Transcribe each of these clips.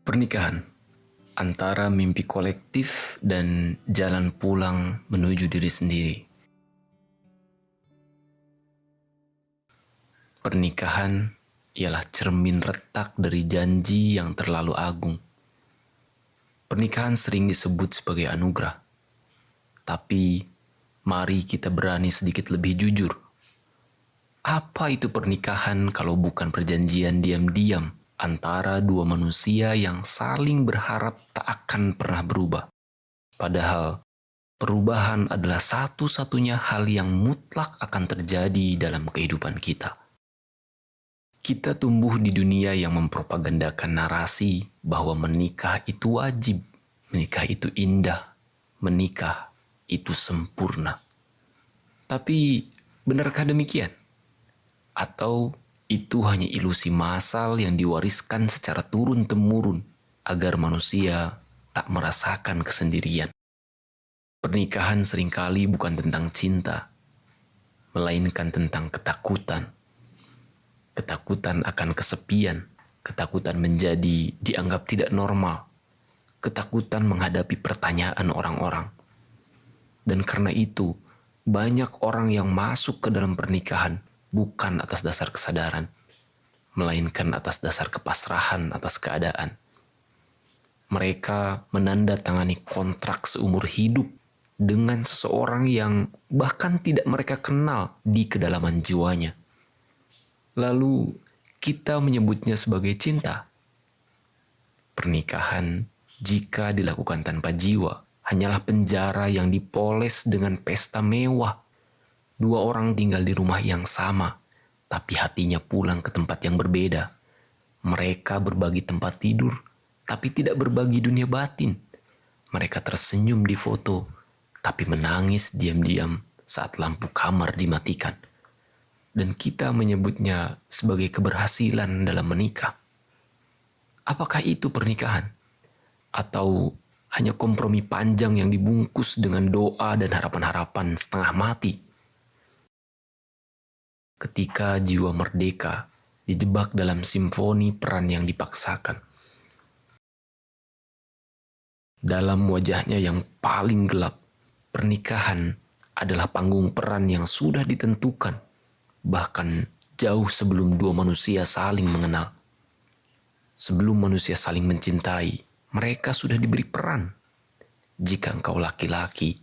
Pernikahan antara mimpi kolektif dan jalan pulang menuju diri sendiri. Pernikahan ialah cermin retak dari janji yang terlalu agung. Pernikahan sering disebut sebagai anugerah, tapi mari kita berani sedikit lebih jujur. Apa itu pernikahan kalau bukan perjanjian diam-diam antara dua manusia yang saling berharap tak akan pernah berubah? Padahal perubahan adalah satu-satunya hal yang mutlak akan terjadi dalam kehidupan kita. Kita tumbuh di dunia yang mempropagandakan narasi bahwa menikah itu wajib, menikah itu indah, menikah itu sempurna. Tapi benarkah demikian? Atau itu hanya ilusi massal yang diwariskan secara turun-temurun agar manusia tak merasakan kesendirian? Pernikahan seringkali bukan tentang cinta, melainkan tentang ketakutan. Ketakutan akan kesepian, ketakutan menjadi dianggap tidak normal, ketakutan menghadapi pertanyaan orang-orang. Dan karena itu, banyak orang yang masuk ke dalam pernikahan bukan atas dasar kesadaran, melainkan atas dasar kepasrahan atas keadaan. Mereka menandatangani kontrak seumur hidup dengan seseorang yang bahkan tidak mereka kenal di kedalaman jiwanya. Lalu kita menyebutnya sebagai cinta. Pernikahan, jika dilakukan tanpa jiwa, hanyalah penjara yang dipoles dengan pesta mewah. Dua orang tinggal di rumah yang sama, tapi hatinya pulang ke tempat yang berbeda. Mereka berbagi tempat tidur, tapi tidak berbagi dunia batin. Mereka tersenyum di foto, tapi menangis diam-diam saat lampu kamar dimatikan. Dan kita menyebutnya sebagai keberhasilan dalam menikah. Apakah itu pernikahan? Atau hanya kompromi panjang yang dibungkus dengan doa dan harapan-harapan setengah mati? Ketika jiwa merdeka dijebak dalam simfoni peran yang dipaksakan. Dalam wajahnya yang paling gelap, pernikahan adalah panggung peran yang sudah ditentukan, bahkan jauh sebelum dua manusia saling mengenal. Sebelum manusia saling mencintai, mereka sudah diberi peran. Jika engkau laki-laki,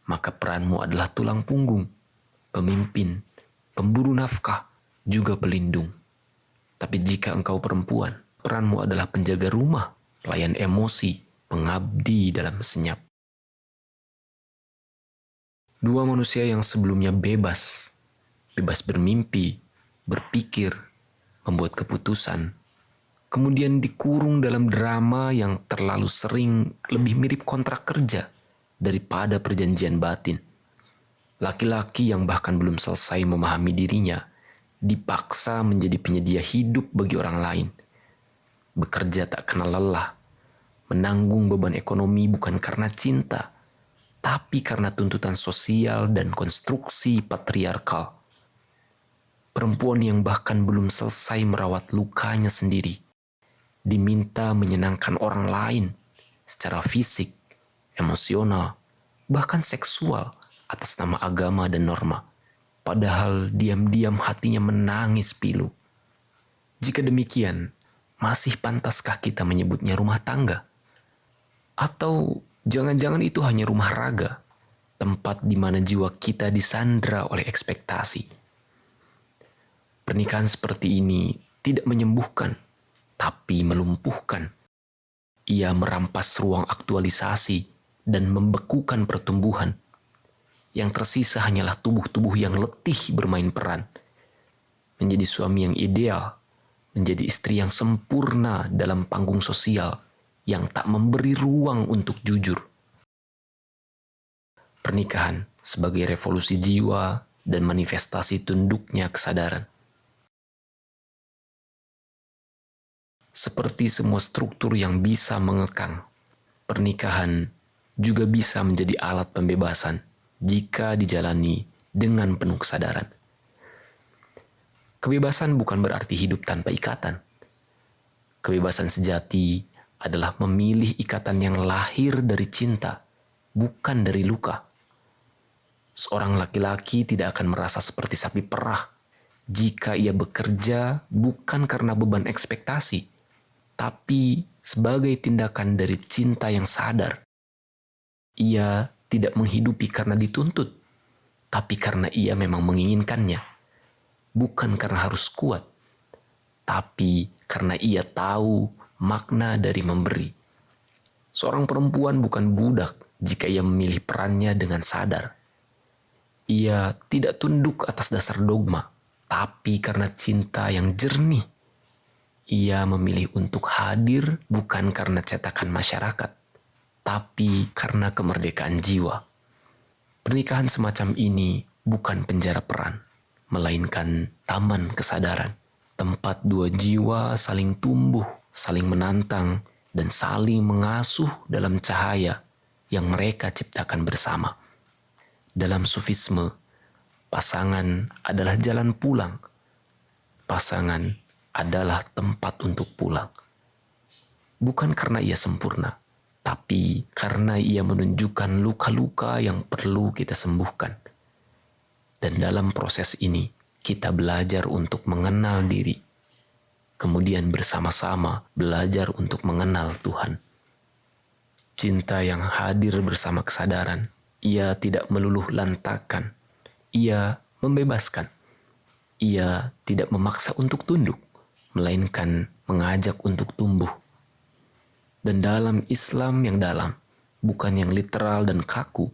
maka peranmu adalah tulang punggung, pemimpin, pemburu nafkah, juga pelindung. Tapi jika engkau perempuan, peranmu adalah penjaga rumah, pelayan emosi, pengabdi dalam senyap. Dua manusia yang sebelumnya bebas bermimpi, berpikir, membuat keputusan, kemudian dikurung dalam drama yang terlalu sering lebih mirip kontrak kerja daripada perjanjian batin. Laki-laki yang bahkan belum selesai memahami dirinya dipaksa menjadi penyedia hidup bagi orang lain. Bekerja tak kenal lelah, menanggung beban ekonomi bukan karena cinta, tapi karena tuntutan sosial dan konstruksi patriarkal. Perempuan yang bahkan belum selesai merawat lukanya sendiri diminta menyenangkan orang lain secara fisik, emosional, bahkan seksual atas nama agama dan norma. Padahal diam-diam hatinya menangis pilu. Jika demikian, masih pantaskah kita menyebutnya rumah tangga? Atau jangan-jangan itu hanya rumah raga, tempat di mana jiwa kita disandra oleh ekspektasi? Pernikahan seperti ini tidak menyembuhkan, tapi melumpuhkan. Ia merampas ruang aktualisasi dan membekukan pertumbuhan. Yang tersisa hanyalah tubuh-tubuh yang letih bermain peran. Menjadi suami yang ideal, menjadi istri yang sempurna dalam panggung sosial yang tak memberi ruang untuk jujur. Pernikahan sebagai revolusi jiwa dan manifestasi tunduknya kesadaran. Seperti semua struktur yang bisa mengekang, pernikahan juga bisa menjadi alat pembebasan jika dijalani dengan penuh kesadaran. Kebebasan bukan berarti hidup tanpa ikatan. Kebebasan sejati adalah memilih ikatan yang lahir dari cinta, bukan dari luka. Seorang laki-laki tidak akan merasa seperti sapi perah jika ia bekerja bukan karena beban ekspektasi, tapi sebagai tindakan dari cinta yang sadar. Ia tidak menghidupi karena dituntut, tapi karena ia memang menginginkannya. Bukan karena harus kuat, tapi karena ia tahu makna dari memberi. Seorang perempuan bukan budak jika ia memilih perannya dengan sadar. Ia tidak tunduk atas dasar dogma, tapi karena cinta yang jernih. Ia memilih untuk hadir bukan karena cetakan masyarakat, tapi karena kemerdekaan jiwa. Pernikahan semacam ini bukan penjara peran, melainkan taman kesadaran. Tempat dua jiwa saling tumbuh, saling menantang, dan saling mengasuh dalam cahaya yang mereka ciptakan bersama. Dalam sufisme, pasangan adalah jalan pulang. Pasangan adalah tempat untuk pulang. Bukan karena ia sempurna, tapi karena ia menunjukkan luka-luka yang perlu kita sembuhkan. Dan dalam proses ini, kita belajar untuk mengenal diri. Kemudian bersama-sama belajar untuk mengenal Tuhan. Cinta yang hadir bersama kesadaran, ia tidak meluluh lantakan. Ia membebaskan. Ia tidak memaksa untuk tunduk, melainkan mengajak untuk tumbuh. Dan dalam Islam yang dalam, bukan yang literal dan kaku,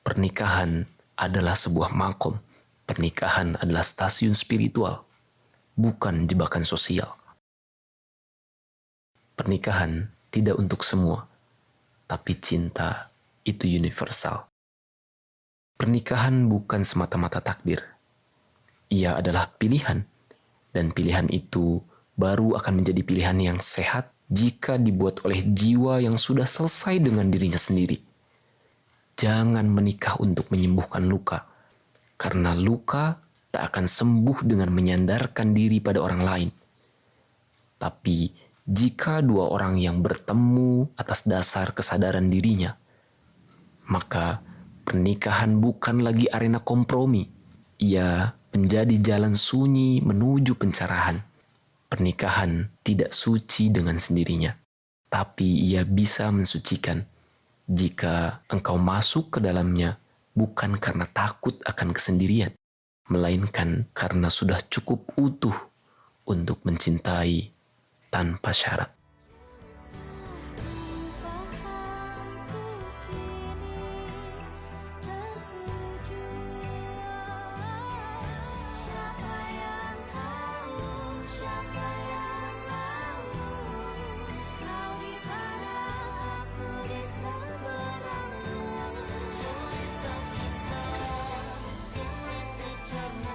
pernikahan adalah sebuah makom. Pernikahan adalah stasiun spiritual, bukan jebakan sosial. Pernikahan tidak untuk semua, tapi cinta itu universal. Pernikahan bukan semata-mata takdir. Ia adalah pilihan, dan pilihan itu baru akan menjadi pilihan yang sehat jika dibuat oleh jiwa yang sudah selesai dengan dirinya sendiri. Jangan menikah untuk menyembuhkan luka, karena luka tak akan sembuh dengan menyandarkan diri pada orang lain. Tapi jika dua orang yang bertemu atas dasar kesadaran dirinya, maka pernikahan bukan lagi arena kompromi. Ia menjadi jalan sunyi menuju pencerahan. Pernikahan tidak suci dengan sendirinya, tapi ia bisa mensucikan jika engkau masuk ke dalamnya bukan karena takut akan kesendirian, melainkan karena sudah cukup utuh untuk mencintai tanpa syarat. Cerita kita sulit dicerna.